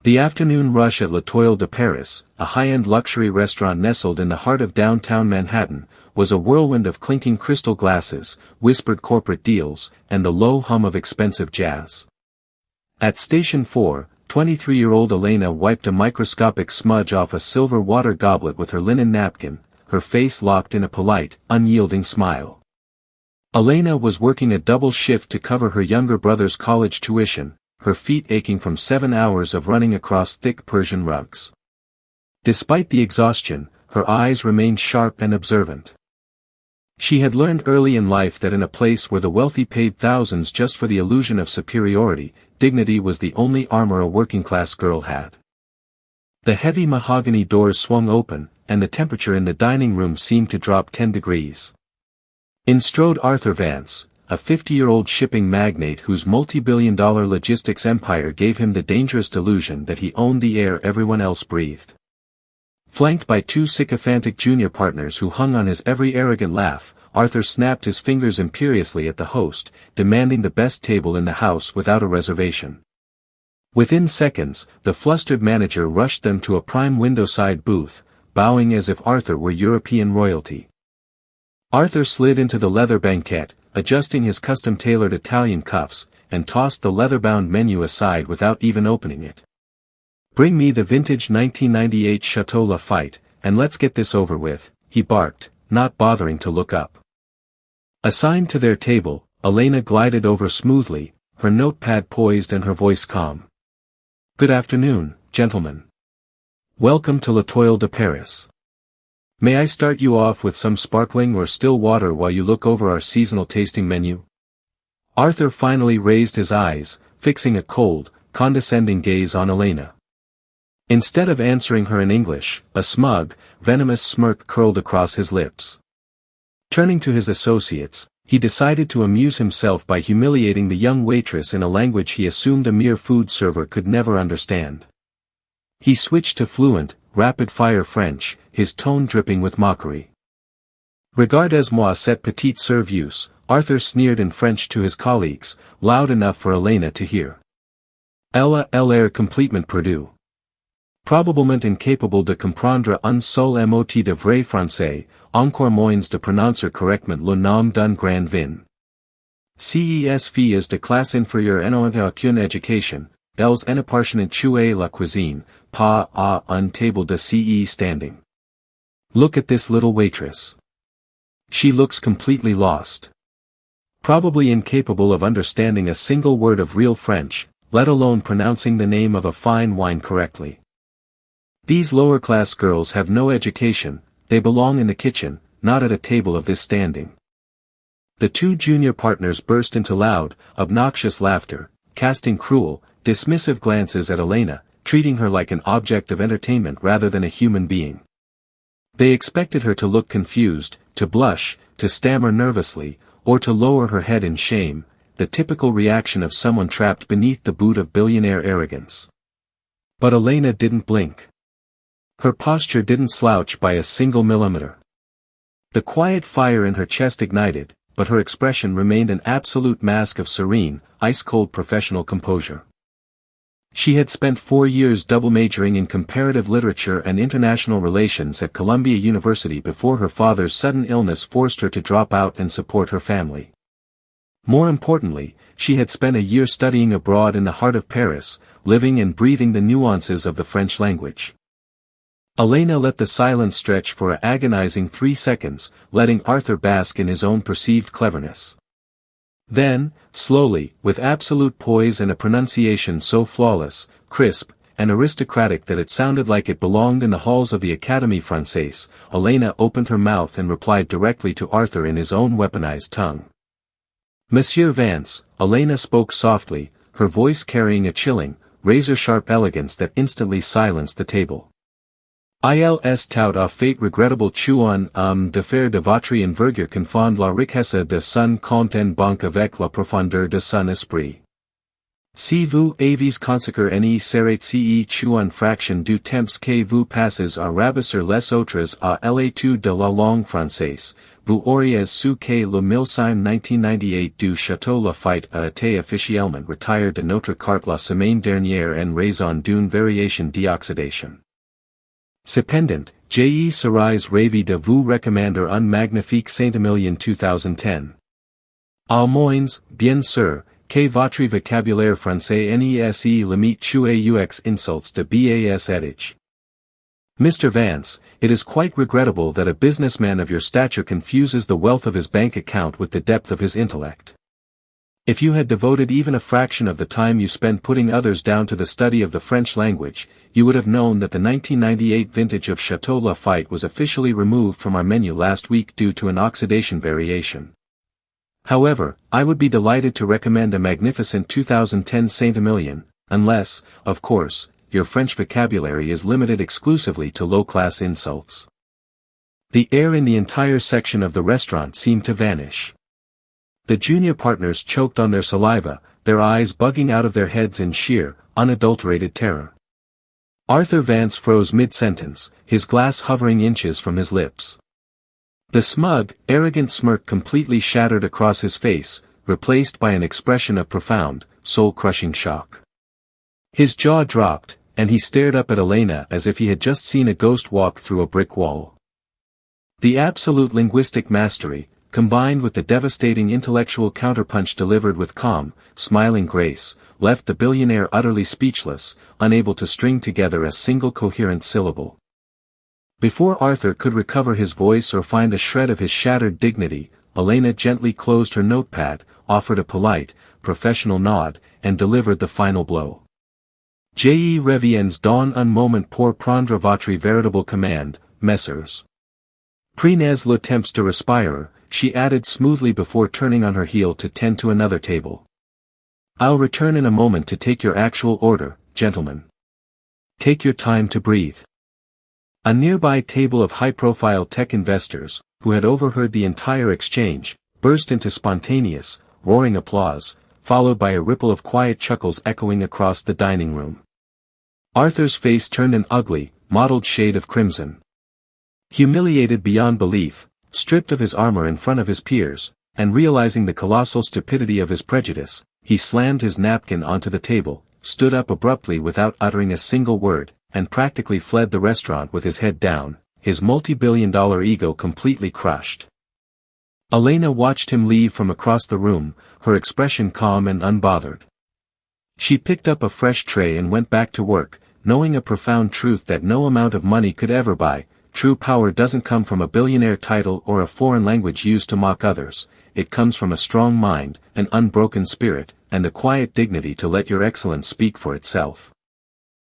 The afternoon rush at L'Etoile de Paris, a high-end luxury restaurant nestled in the heart of downtown Manhattan, was a whirlwind of clinking crystal glasses, whispered corporate deals, and the low hum of expensive jazz. At Station 4, 23-year-old Elena wiped a microscopic smudge off a silver water goblet with her linen napkin, her face locked in a polite, unyielding smile. Elena was working a double shift to cover her younger brother's college tuition, her feet aching from 7 hours of running across thick Persian rugs. Despite the exhaustion, her eyes remained sharp and observant. She had learned early in life that in a place where the wealthy paid thousands just for the illusion of superiority, dignity was the only armor a working-class girl had. The heavy mahogany doors swung open, and the temperature in the dining room seemed to drop 10 degrees. In strode Arthur Vance, a 50-year-old shipping magnate whose multi-billion-dollar logistics empire gave him the dangerous delusion that he owned the air everyone else breathed. Flanked by two sycophantic junior partners who hung on his every arrogant laugh, Arthur snapped his fingers imperiously at the host, demanding the best table in the house without a reservation. Within seconds, the flustered manager rushed them to a prime window-side booth, bowing as if Arthur were European royalty. Arthur slid into the leather banquette, adjusting his custom-tailored Italian cuffs, and tossed the leather-bound menu aside without even opening it. "Bring me the vintage 1998 Chateau Lafite, and let's get this over with," he barked, not bothering to look up. Assigned to their table, Elena glided over smoothly, her notepad poised and her voice calm. "Good afternoon, gentlemen. Welcome to L'Etoile de Paris. May I start you off with some sparkling or still water while you look over our seasonal tasting menu?" Arthur finally raised his eyes, fixing a cold, condescending gaze on Elena. Instead of answering her in English, a smug, venomous smirk curled across his lips. Turning to his associates, he decided to amuse himself by humiliating the young waitress in a language he assumed a mere food server could never understand. He switched to fluent, rapid-fire French, his tone dripping with mockery. "Regardez-moi cette petite serveuse," Arthur sneered in French to his colleagues, loud enough for Elena to hear. "Elle a l'air complètement perdue. Probablement incapable de comprendre un seul mot de vrai français, encore moins de prononcer correctement le nom d'un grand vin. Ces filles de classe inférieure n'ont aucune éducation. Elles n'appartiennent à la cuisine, pas à un table de ce standing. Look at this little waitress. She looks completely lost. Probably incapable of understanding a single word of real French, let alone pronouncing the name of a fine wine correctly. These lower-class girls have no education, they belong in the kitchen, not at a table of this standing." The two junior partners burst into loud, obnoxious laughter, casting cruel, dismissive glances at Elena, treating her like an object of entertainment rather than a human being. They expected her to look confused, to blush, to stammer nervously, or to lower her head in shame, the typical reaction of someone trapped beneath the boot of billionaire arrogance. But Elena didn't blink. Her posture didn't slouch by a single millimeter. The quiet fire in her chest ignited, but her expression remained an absolute mask of serene, ice-cold professional composure. She had spent 4 years double majoring in comparative literature and international relations at Columbia University before her father's sudden illness forced her to drop out and support her family. More importantly, she had spent a year studying abroad in the heart of Paris, living and breathing the nuances of the French language. Elena let the silence stretch for an agonizing 3 seconds, letting Arthur bask in his own perceived cleverness. Then, slowly, with absolute poise and a pronunciation so flawless, crisp, and aristocratic that it sounded like it belonged in the halls of the Académie Française, Elena opened her mouth and replied directly to Arthur in his own weaponized tongue. "Monsieur Vance," Elena spoke softly, her voice carrying a chilling, razor-sharp elegance that instantly silenced the table. "Ils tout à fait regrettable chuan de faire de votre envergure confondre la richesse de son compte en banque avec la profondeur de son esprit. Si vous avez consacré ne serait ce qu'une fraction du temps que vous passez à rabaisser les autres à l'étude de la langue française, vous auriez su que le 1998 du Château Lafite a été officiellement retiré de notre carte la semaine dernière en raison d'une variation d'oxydation. Cependant, je serais ravi de vous recommander un magnifique Saint-Emilion 2010. Au moins, bien sûr, que votre vocabulaire français ne se limite aux insults de bas étage. Mr. Vance, it is quite regrettable that a businessman of your stature confuses the wealth of his bank account with the depth of his intellect. If you had devoted even a fraction of the time you spend putting others down to the study of the French language, you would have known that the 1998 vintage of Château Lafite was officially removed from our menu last week due to an oxidation variation. However, I would be delighted to recommend a magnificent 2010 Saint-Emilion, unless, of course, your French vocabulary is limited exclusively to low-class insults. The air in the entire section of the restaurant seemed to vanish. The junior partners choked on their saliva, their eyes bugging out of their heads in sheer, unadulterated terror. Arthur Vance froze mid-sentence, his glass hovering inches from his lips. The smug, arrogant smirk completely shattered across his face, replaced by an expression of profound, soul-crushing shock. His jaw dropped, and he stared up at Elena as if he had just seen a ghost walk through a brick wall. The absolute linguistic mastery, combined with the devastating intellectual counterpunch delivered with calm, smiling grace, left the billionaire utterly speechless, unable to string together a single coherent syllable. Before Arthur could recover his voice or find a shred of his shattered dignity, Elena gently closed her notepad, offered a polite, professional nod, and delivered the final blow. Je reviens dans un moment pour prendre votre veritable commande, messieurs. Prenez le temps de respirer, she added smoothly before turning on her heel to tend to another table. I'll return in a moment to take your actual order, gentlemen. Take your time to breathe. A nearby table of high-profile tech investors, who had overheard the entire exchange, burst into spontaneous, roaring applause, followed by a ripple of quiet chuckles echoing across the dining room. Arthur's face turned an ugly, mottled shade of crimson. Humiliated beyond belief, stripped of his armor in front of his peers, and realizing the colossal stupidity of his prejudice, he slammed his napkin onto the table, stood up abruptly without uttering a single word, and practically fled the restaurant with his head down, his multi-billion-dollar ego completely crushed. Elena watched him leave from across the room, her expression calm and unbothered. She picked up a fresh tray and went back to work, knowing a profound truth that no amount of money could ever buy. True power doesn't come from a billionaire title or a foreign language used to mock others, it comes from a strong mind, an unbroken spirit, and the quiet dignity to let your excellence speak for itself.